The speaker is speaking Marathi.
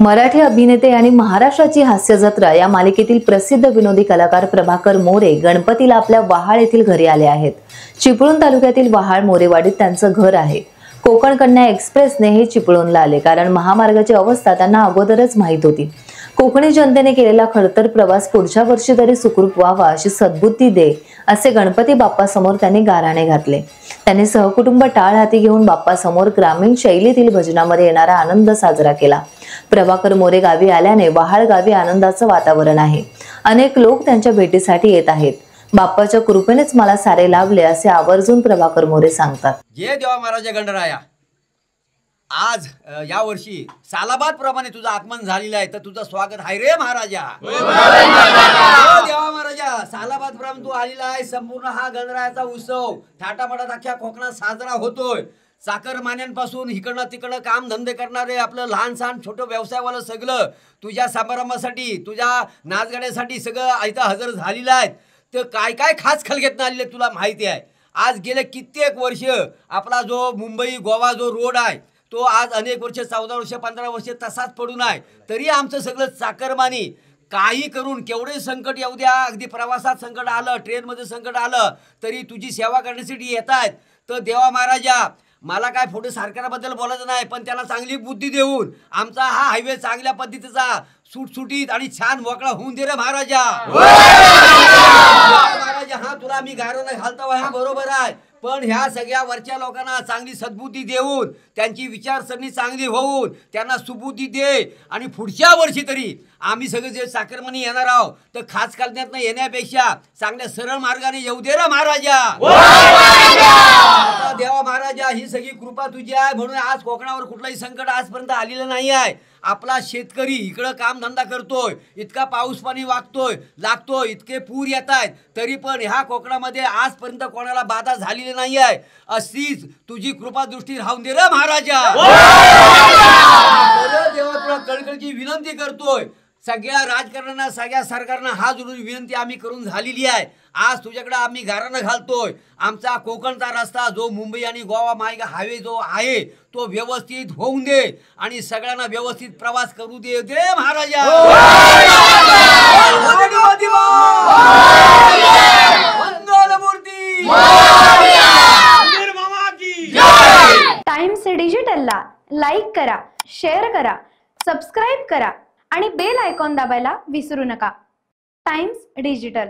मराठी अभिनेते आणि महाराष्ट्राची हास्य जत्रा या मालिकेतील प्रसिद्ध विनोदी कलाकार प्रभाकर मोरे गणपतीला आपल्या वहाळ येथील घरी आले आहेत। चिपळूण तालुक्यातील वहाळ मोरेवाडीत त्यांचं घर आहे। कोकण कन्या एक्सप्रेसने हे चिपळूणला आले कारण महामार्गाची अवस्था त्यांना अगोदरच माहित होती। कोकणी जनतेने केलेला खडतर प्रवास पुढच्या वर्षी तरी सुखरूप व्हावा अशी सद्बुद्धी दे असे गणपती बाप्पा समोर त्यांनी गाराणे घातले। त्यांनी सहकुटुंब टाळ हाती घेऊन बाप्पा समोर ग्रामीण शैलीतील भजनामध्ये येणारा आनंद साजरा केला। प्रभाकर मोरे गावी आल्याने वहाळ गावी आनंदाचं वातावरण आहे। अनेक लोक त्यांच्या भेटीसाठी येत आहेत। बाप्पाच्या कृपेनेच मला सारे लाभले असे आवर्जून प्रभाकर मोरे सांगतात। जय देवा महाराजा गणराया, आज या वर्षी सालाबाद प्रमाणे तुझं आगमन झालेलं आहे, तर तुझं स्वागत आहे रे महाराजा। देवा महाराजा, सालाबाद प्रमाणे तू आलेला आहे। संपूर्ण हा गणरायाचा उत्सव थाटामाटात अख्ख्या कोकणात साजरा होतोय। चाकरमान्यांपासून इकडनं तिकडनं काम धंदे करणारे, आपलं लहान सहान छोटं व्यवसायवालं सगळं तुझ्या समारंभासाठी, तुझ्या नाचगाण्यासाठी सगळं इथं हजर झालेलं आहे। तर काय काय खास खलगेतनं आलेले तुला माहिती आहे। आज गेले कित्येक वर्ष आपला जो मुंबई गोवा जो रोड आहे तो आज अनेक वर्ष 14 वर्ष 15 वर्ष तसाच पडून आहे। तरी आमचं सगळं चाकरमानी काही करून केवढे संकट येऊ द्या, अगदी प्रवासात संकट आलं, ट्रेनमध्ये संकट आलं, तरी तुझी सेवा करण्यासाठी येत आहेत। तर देवा महाराजा, मला काय फोटो सरकारबद्दल बोलायचं नाही, पण त्याला चांगली बुद्धी देऊन आमचा हा हायवे चांगल्या पद्धतीचा सुटसुटीत आणि छान मोकळा होऊन दे रे महाराजा। महाराजा, हा तुला मी गारोला घालतो हा बरोबर आहे, पण ह्या सगळ्या वरच्या लोकांना चांगली सद्बुद्धी देऊन त्यांची विचारसरणी चांगली होऊन त्यांना सुबुद्धी दे, आणि पुढच्या वर्षी तरी आम्ही सगळे जे चाकरमानी येणार आहोत तर खास कालण्यात येण्यापेक्षा चांगल्या सरळ मार्गाने येऊ दे रे महाराजा। देवा महाराजा, ही सगळी कृपा तुझी आहे म्हणून आज कोकणावर कुठलाही संकट आजपर्यंत आलेलं नाही आहे। आपला शेतकरी इकडं काम धंदा करतोय, इतका पाऊस पाणी वागतोय लागतोय, इतके पूर येत आहेत, तरी पण ह्या कोकणामध्ये आजपर्यंत कोणाला बाधा झालेली नाही आहे। अशीच तुझी कृपा दृष्टी राहून दे रे महाराजा। देवा, तुला कळकळीची विनंती करतोय, सगळ्या राजकारण्यांना सगळ्या सरकारनं हा जरुरी विनंती आम्ही करून झालेली आहे। आज तुझ्याकडे आम्ही गाराणं घालतोय, आमचा कोकणचा रस्ता जो मुंबई आणि गोवा मार्ग हायवे जो आहे तो व्यवस्थित होऊन दे आणि सगळ्यांना व्यवस्थित प्रवास करू दे महाराजा। टाइम्स डिजिटलला लाईक करा, शेअर करा, सबस्क्राईब करा आणि बेल आयकॉन दाबायला विसरू नका। Times digital.